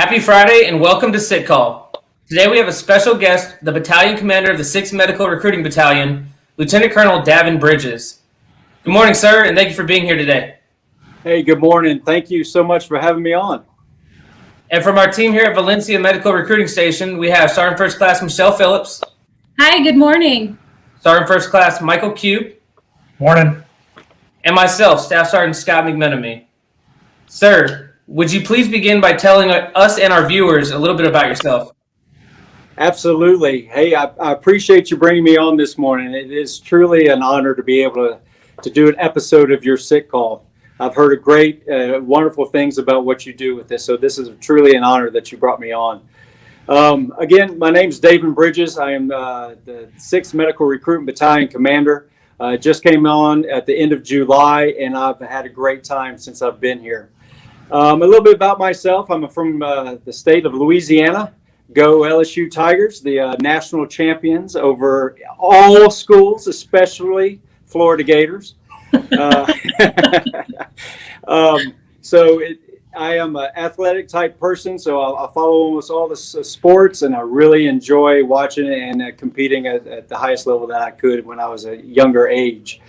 Happy Friday and welcome to Sit Call. Today we have a special guest, the battalion commander of the 6th Medical Recruiting Battalion, Lieutenant Colonel Davin Bridges. Good morning, sir, and thank you for being here today. Hey, good morning. Thank you so much for having me on. And from our team here at Valencia Medical Recruiting Station, we have Sergeant First Class Michelle Phillips. Hi, good morning. Sergeant First Class Michael Cube. Morning. And myself, Staff Sergeant Scott McMenemy. Sir, would you please begin by telling us and our viewers a little bit about yourself? Absolutely. Hey, I appreciate you bringing me on this morning. It is truly an honor to be able to do an episode of your Sit Call. I've heard great, wonderful things about what you do with this, so this is truly an honor that you brought me on. Again, my name is Davin Bridges. I am the 6th Medical Recruitment Battalion Commander. Just came on at the end of July, and I've had a great time since I've been here. A little bit about myself. I'm from the state of Louisiana. Go LSU Tigers, the national champions over all schools, especially Florida Gators. I am an athletic type person, so I follow almost all the sports, and I really enjoy watching it and competing at the highest level that I could when I was a younger age.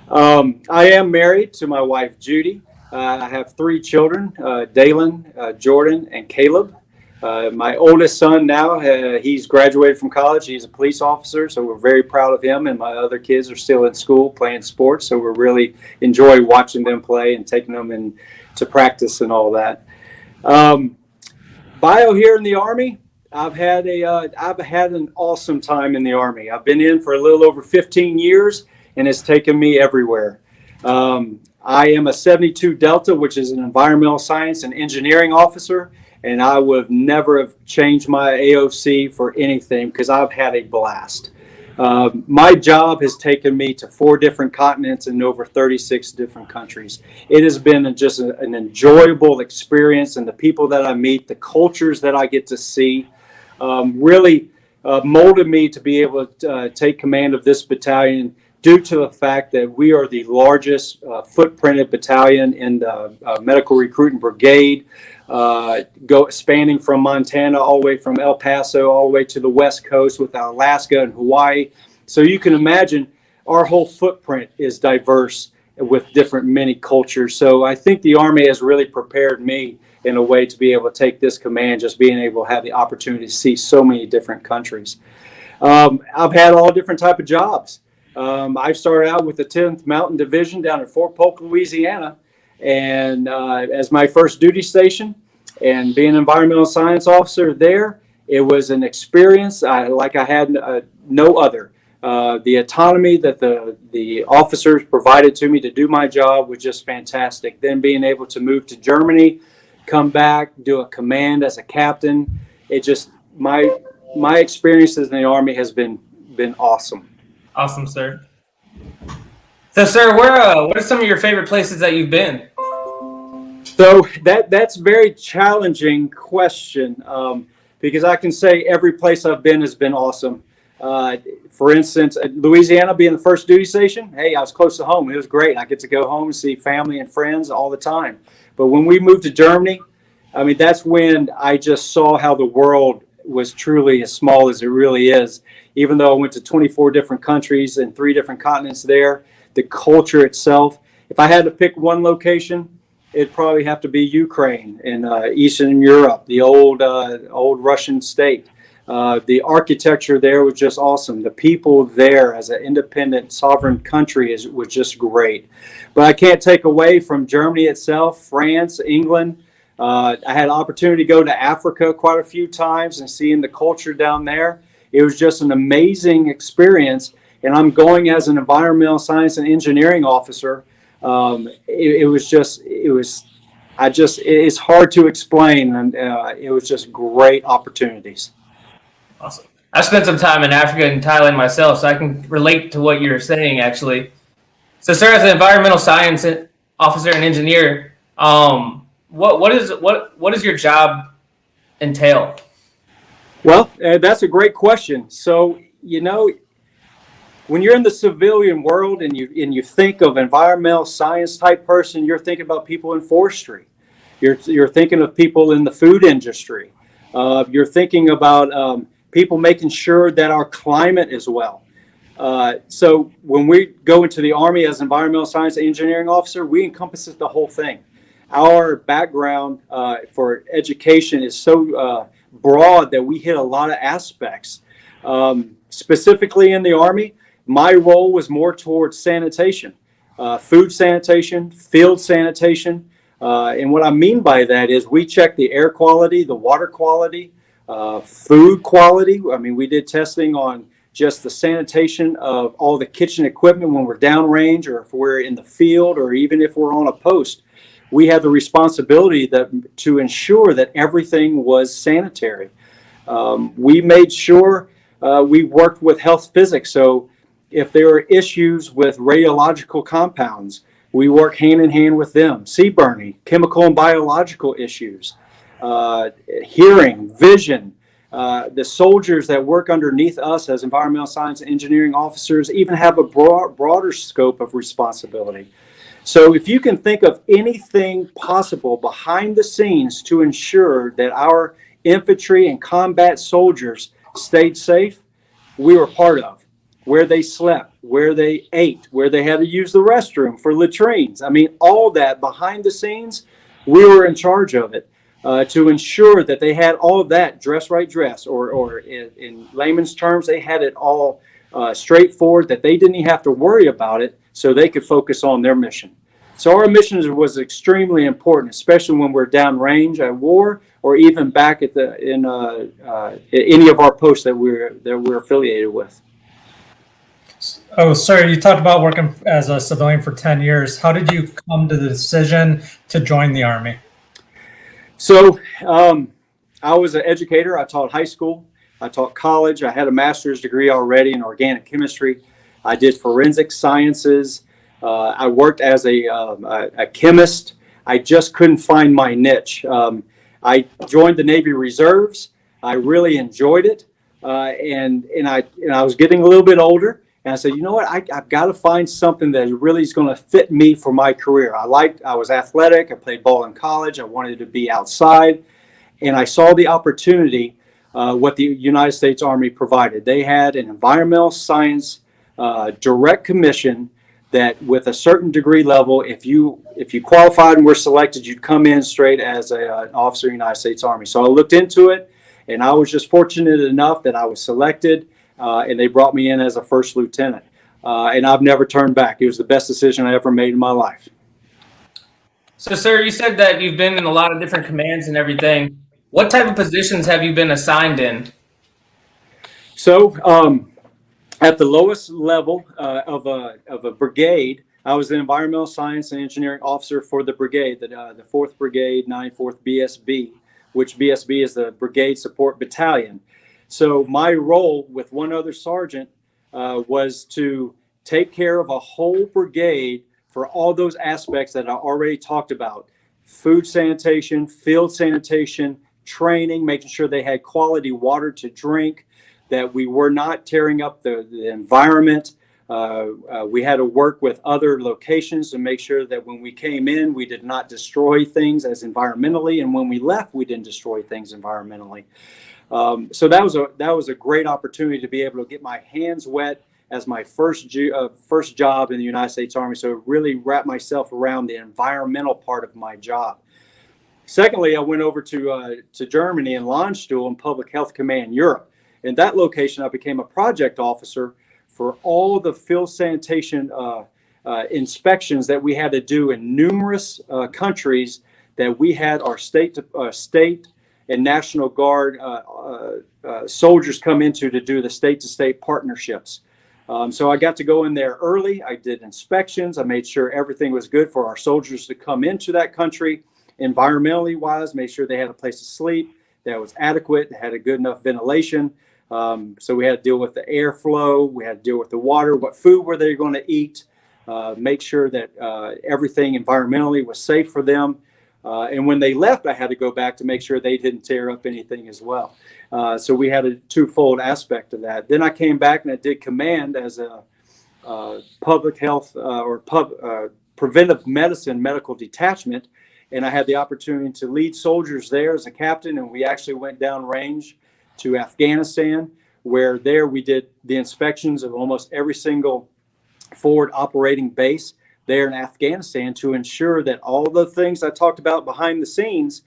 I am married to my wife, Judy. I have 3 children, Dalen, Jordan, and Caleb. My oldest son now, he's graduated from college. He's a police officer, so we're very proud of him. And my other kids are still in school playing sports, so we really enjoy watching them play and taking them into practice and all that. Bio here in the Army, I've had an awesome time in the Army. I've been in for a little over 15 years, and it's taken me everywhere. I am a 72 Delta, which is an environmental science and engineering officer. And I would never have changed my AOC for anything because I've had a blast. My job has taken me to 4 different continents and over 36 different countries. It has been just an enjoyable experience, and the people that I meet, the cultures that I get to see, really molded me to be able to take command of this battalion due to the fact that we are the largest footprinted battalion in the Medical Recruiting Brigade. Spanning from Montana all the way from El Paso all the way to the West Coast with Alaska and Hawaii. So you can imagine our whole footprint is diverse with different many cultures. So I think the Army has really prepared me in a way to be able to take this command, just being able to have the opportunity to see so many different countries. I've had all different type of jobs. I started out with the 10th Mountain Division down at Fort Polk, Louisiana, and as my first duty station, and being an environmental science officer there, it was an experience like I had no other. The autonomy that the officers provided to me to do my job was just fantastic. Then being able to move to Germany, come back, do a command as a captain, it just my experiences in the Army has been awesome. Awesome, sir. So, sir, what are some of your favorite places that you've been? So that's a very challenging question because I can say every place I've been has been awesome. For instance, Louisiana being the first duty station, hey, I was close to home. It was great. I get to go home and see family and friends all the time. But when we moved to Germany, I mean, that's when I just saw how the world was truly as small as it really is. Even though I went to 24 different countries and 3 different continents there, the culture itself, if I had to pick one location, it'd probably have to be Ukraine in Eastern Europe, the old Russian state. The architecture there was just awesome. The people there as an independent sovereign country was just great. But I can't take away from Germany itself, France, England. I had an opportunity to go to Africa quite a few times and seeing the culture down there. It was just an amazing experience. And I'm going as an environmental science and engineering officer. It's hard to explain, and it was just great opportunities. Awesome. I've spent some time in Africa and Thailand myself, so I can relate to what you're saying, actually. So, sir, as an environmental science officer and engineer, what does your job entail? Well, that's a great question. So, when you're in the civilian world and you think of environmental science type person, you're thinking about people in forestry. You're thinking of people in the food industry. You're thinking about people making sure that our climate is well. So when we go into the Army as environmental science engineering officer, we encompass the whole thing. Our background for education is so broad that we hit a lot of aspects. Specifically in the Army, my role was more towards sanitation, food sanitation, field sanitation. And what I mean by that is we check the air quality, the water quality, food quality. I mean, we did testing on just the sanitation of all the kitchen equipment when we're downrange, or if we're in the field, or even if we're on a post. We had the responsibility to ensure that everything was sanitary. We made sure we worked with health physics. So if there are issues with radiological compounds, we work hand in hand with them. Sea burning, chemical and biological issues, hearing, vision. The soldiers that work underneath us as environmental science engineering officers even have a broader scope of responsibility. So if you can think of anything possible behind the scenes to ensure that our infantry and combat soldiers stayed safe, we were part of. Where they slept, where they ate, where they had to use the restroom for latrines. I mean, all that behind the scenes, we were in charge of it to ensure that they had all of that dress right dress, or in layman's terms, they had it all straightforward, that they didn't even have to worry about it, so they could focus on their mission. So our mission was extremely important, especially when we're downrange at war, or even back at in any of our posts that we're affiliated with. Oh, sir, you talked about working as a civilian for 10 years. How did you come to the decision to join the Army? So I was an educator. I taught high school. I taught college. I had a master's degree already in organic chemistry. I did forensic sciences. I worked as a chemist. I just couldn't find my niche. I joined the Navy Reserves. I really enjoyed it. And I was getting a little bit older. And I said, you know what, I've got to find something that really is going to fit me for my career. I was athletic. I played ball in college. I wanted to be outside. And I saw the opportunity, what the United States Army provided. They had an environmental science direct commission that with a certain degree level, if you qualified and were selected, you'd come in straight as an officer of the United States Army. So I looked into it, and I was just fortunate enough that I was selected. And they brought me in as a first lieutenant. And I've never turned back. It was the best decision I ever made in my life. So, sir, you said that you've been in a lot of different commands and everything. What type of positions have you been assigned in? So, at the lowest level of a brigade, I was the environmental science and engineering officer for the brigade, the 4th Brigade, 94th BSB, which BSB is the Brigade Support Battalion. So my role with one other sergeant was to take care of a whole brigade for all those aspects that I already talked about: food sanitation, field sanitation, training, making sure they had quality water to drink, that we were not tearing up the environment. We had to work with other locations to make sure that when we came in, we did not destroy things as environmentally, and when we left, we didn't destroy things environmentally. So that was a great opportunity to be able to get my hands wet as my first job in the United States Army. So really wrap myself around the environmental part of my job. Secondly, I went over to Germany and Landstuhl in Public Health Command Europe. In that location, I became a project officer for all the field sanitation inspections that we had to do in numerous countries that we had our state and National Guard soldiers come into to do the state-to-state partnerships. So I got to go in there early. I did inspections. I made sure everything was good for our soldiers to come into that country, environmentally wise, made sure they had a place to sleep that was adequate, had a good enough ventilation. So we had to deal with the airflow. We had to deal with the water. What food were they going to eat? Make sure that everything environmentally was safe for them. And when they left, I had to go back to make sure they didn't tear up anything as well. So we had a twofold aspect of that. Then I came back and I did command as a public health or preventive medicine medical detachment and I had the opportunity to lead soldiers there as a captain, and we actually went down range to Afghanistan, where there we did the inspections of almost every single forward operating base there in Afghanistan to ensure that all the things I talked about behind the scenes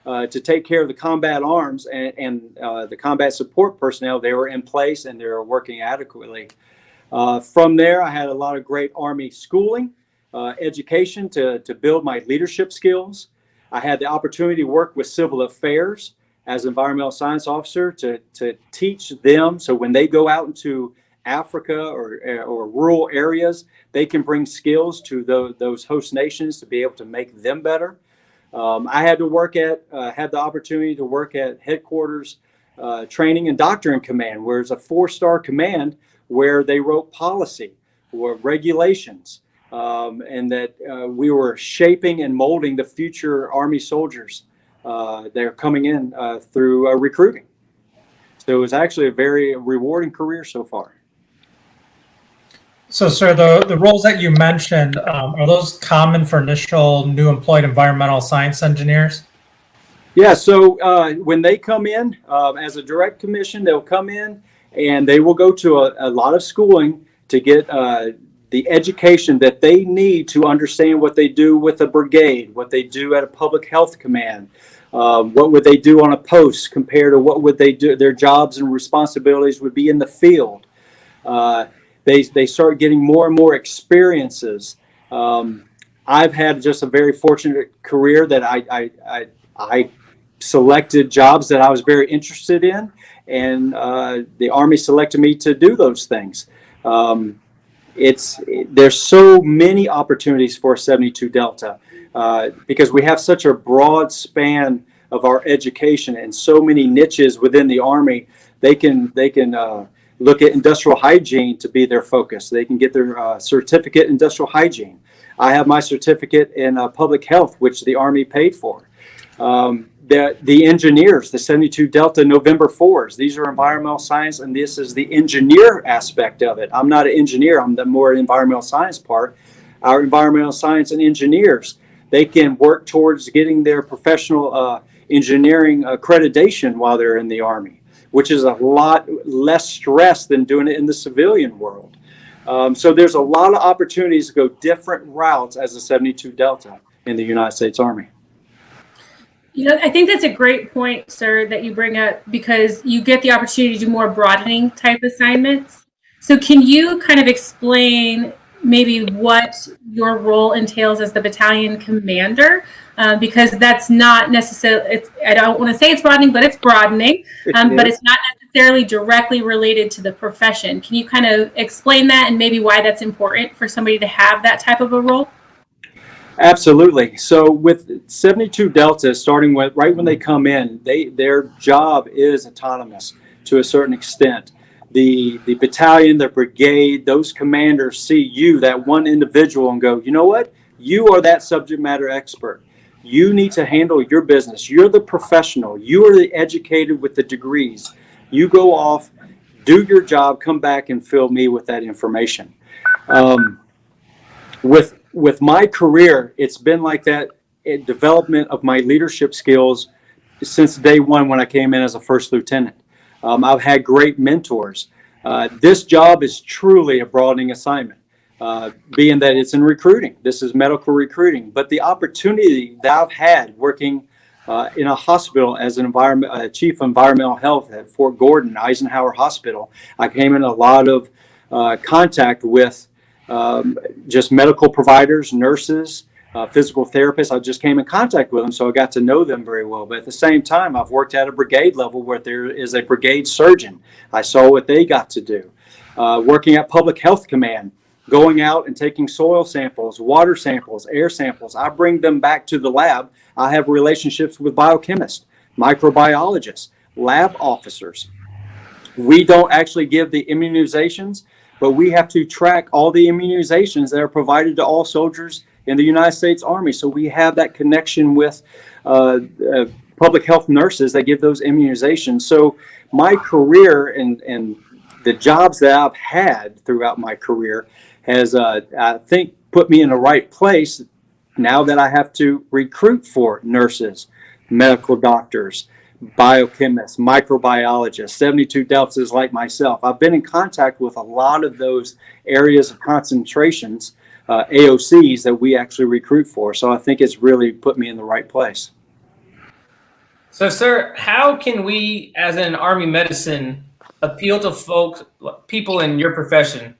to take care of the combat arms and the combat support personnel, they were in place and they were working adequately. From there, I had a lot of great Army schooling, education to build my leadership skills. I had the opportunity to work with civil affairs as environmental science officer to teach them, so when they go out into Africa or rural areas, they can bring skills to those host nations to be able to make them better. I had the opportunity to work at headquarters training and doctrine command, where it's a 4-star command where they wrote policy or regulations, and that we were shaping and molding the future Army soldiers that are coming in through recruiting. So it was actually a very rewarding career so far. So, sir, the roles that you mentioned, are those common for initial new employed environmental science engineers? Yeah, so when they come in as a direct commission, they'll come in and they will go to a lot of schooling to get the education that they need to understand what they do with a brigade, what they do at a public health command, what would they do on a post compared to what would they do, their jobs and responsibilities would be in the field. They start getting more and more experiences. I've had just a very fortunate career that I selected jobs that I was very interested in, and the Army selected me to do those things. There's so many opportunities for 72 Delta because we have such a broad span of our education and so many niches within the Army. They can look at industrial hygiene to be their focus. They can get their certificate in industrial hygiene. I have my certificate in public health, which the Army paid for. The engineers, the 72 Delta November 4s, these are environmental science, and this is the engineer aspect of it. I'm not an engineer, I'm the more environmental science part. Our environmental science and engineers, they can work towards getting their professional engineering accreditation while they're in the Army, which is a lot less stress than doing it in the civilian world. So there's a lot of opportunities to go different routes as a 72 Delta in the United States Army. You know, I think that's a great point, sir, that you bring up, because you get the opportunity to do more broadening type assignments. So can you kind of explain maybe what your role entails as the battalion commander? Because that's not necessarily, I don't want to say it's broadening, but it's broadening, but it's not necessarily directly related to the profession. Can you kind of explain that and maybe why that's important for somebody to have that type of a role? Absolutely. So with 72 Delta, starting with right when they come in, their job is autonomous to a certain extent. The battalion, the brigade, those commanders see you, that one individual, and go, you know what? You are that subject matter expert. You need to handle your business. You're the professional. You are the educated with the degrees. You go off, do your job, come back and fill me with that information. With my career, it's been like that development of my leadership skills since day one when I came in as a first lieutenant. I've had great mentors. This job is truly a broadening assignment, being that it's in recruiting. This is medical recruiting. But the opportunity that I've had working in a hospital as an chief environmental health at Fort Gordon, Eisenhower Hospital, I came in a lot of contact with just medical providers, nurses, physical therapists. I just came in contact with them, so I got to know them very well. But at the same time, I've worked at a brigade level where there is a brigade surgeon. I saw what they got to do. Working at Public Health Command, going out and taking soil samples, water samples, air samples. I bring them back to the lab. I have relationships with biochemists, microbiologists, lab officers. We don't actually give the immunizations, but we have to track all the immunizations that are provided to all soldiers in the United States Army. So we have that connection with public health nurses that give those immunizations. So my career and the jobs that I've had throughout my career has, I think, put me in the right place, now that I have to recruit for nurses, medical doctors, biochemists, microbiologists, 72 deltas like myself, I've been in contact with a lot of those areas of concentrations, AOCs, that we actually recruit for. So I think it's really put me in the right place. So, sir, how can we, as an Army medicine, appeal to people in your profession?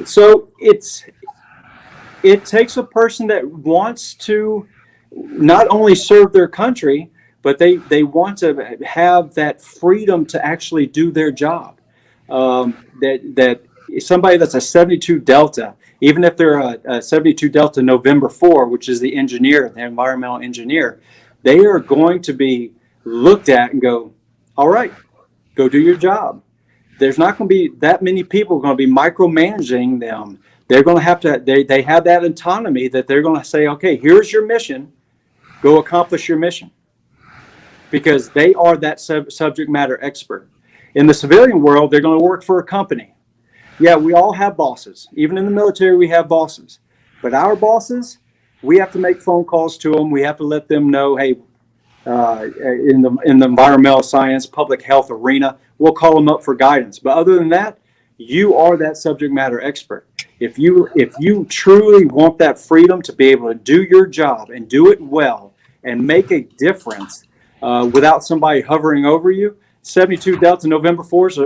So it takes a person that wants to not only serve their country, but they want to have that freedom to actually do their job. That somebody that's a 72 Delta, even if they're a 72 Delta November 4, which is the engineer, the environmental engineer, they are going to be looked at and go, all right, go do your job. There's not going to be that many people going to be micromanaging them. They're going to have to, they have that autonomy that they're going to say, okay, here's your mission, go accomplish your mission. Because they are that subject matter expert. In the civilian world, they're going to work for a company. Yeah, we all have bosses. Even in the military, we have bosses. But our bosses, we have to make phone calls to them. We have to let them know, hey, in the environmental science, public health arena, we'll call them up for guidance. But other than that, you are that subject matter expert. If you truly want that freedom to be able to do your job and do it well and make a difference without somebody hovering over you, 72 Delta November 4s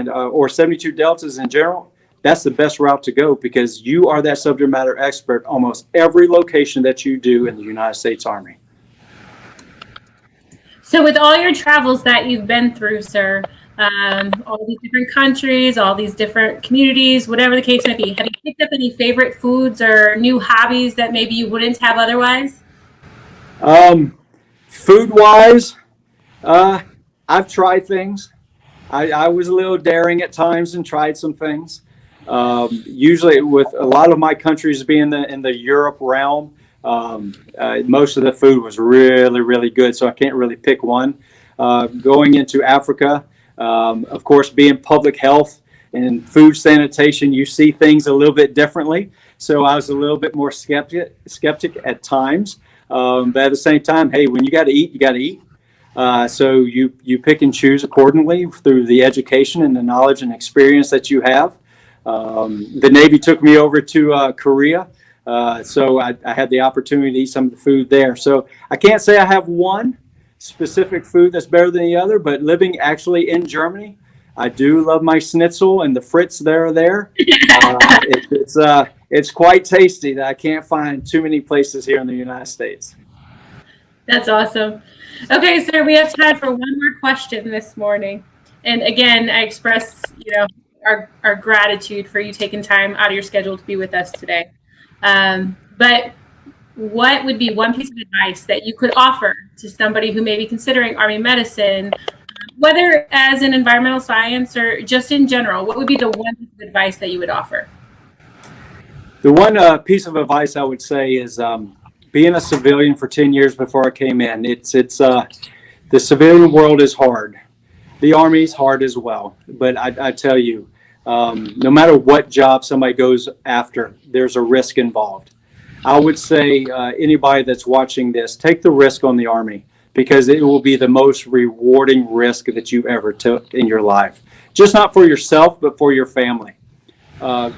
or 72 Deltas in general, that's the best route to go, because you are that subject matter expert almost every location that you do in the United States Army. So with all your travels that you've been through, sir, all these different countries, all these different communities, whatever the case may be, have you picked up any favorite foods or new hobbies that maybe you wouldn't have otherwise? Food-wise, I've tried things. I was a little daring at times and tried some things. Usually with a lot of my countries being in the Europe realm, most of the food was really, really good. So I can't really pick one. Going into Africa, of course, being public health and food sanitation, you see things a little bit differently. So I was a little bit more skeptic at times. But at the same time, hey, when you got to eat, you got to eat. So you pick and choose accordingly through the education and the knowledge and experience that you have. The Navy took me over to Korea, so I had the opportunity to eat some of the food there. So I can't say I have one specific food that's better than the other, but living actually in Germany, I do love my schnitzel and the Fritz there. It's quite tasty that I can't find too many places here in the United States. That's awesome. Okay, sir, we have time for one more question this morning. And again, I express, our gratitude for you taking time out of your schedule to be with us today. But what would be one piece of advice that you could offer to somebody who may be considering Army medicine, whether as an environmental science or just in general? What would be the one piece of advice that you would offer? The one piece of advice I would say is being a civilian for 10 years before I came in. The civilian world is hard. The Army's hard as well. But I tell you, no matter what job somebody goes after, there's a risk involved. I would say anybody that's watching this, take the risk on the Army, because it will be the most rewarding risk that you ever took in your life. Just not for yourself, but for your family.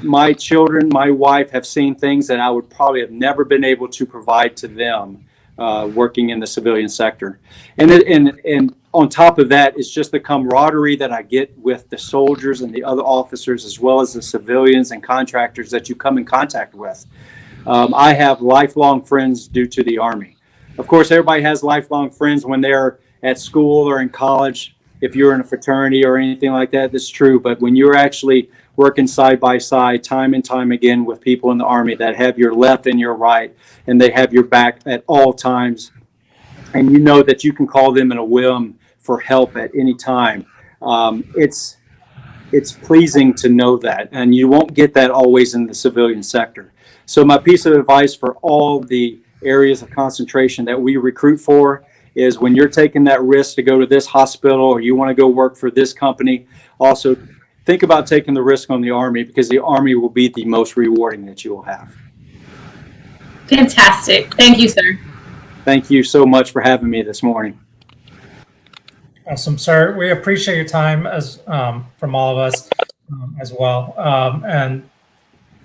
My children, my wife have seen things that I would probably have never been able to provide to them working in the civilian sector. And on top of that, it's just the camaraderie that I get with the soldiers and the other officers, as well as the civilians and contractors that you come in contact with. I have lifelong friends due to the Army. Of course, everybody has lifelong friends when they're at school or in college. If you're in a fraternity or anything like that, that's true. But when you're actually working side by side, time and time again, with people in the Army that have your left and your right, and they have your back at all times, and you know that you can call them in a whim for help at any time, it's pleasing to know that. And you won't get that always in the civilian sector. So my piece of advice for all the areas of concentration that we recruit for is, when you're taking that risk to go to this hospital or you want to go work for this company, also think about taking the risk on the Army, because the Army will be the most rewarding that you will have. Fantastic. Thank you, sir. Thank you so much for having me this morning. Awesome, sir. We appreciate your time as from all of us as well. And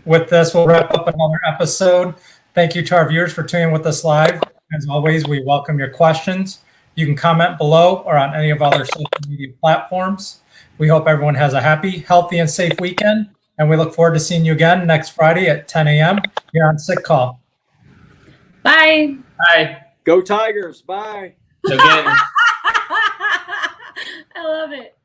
with this, we'll wrap up another episode. Thank you to our viewers for tuning with us live. As always, we welcome your questions. You can comment below or on any of our other social media platforms. We hope everyone has a happy, healthy, and safe weekend. And we look forward to seeing you again next Friday at 10 a.m. here on Sick Call. Bye. Bye. Go Tigers. Bye. Again. I love it.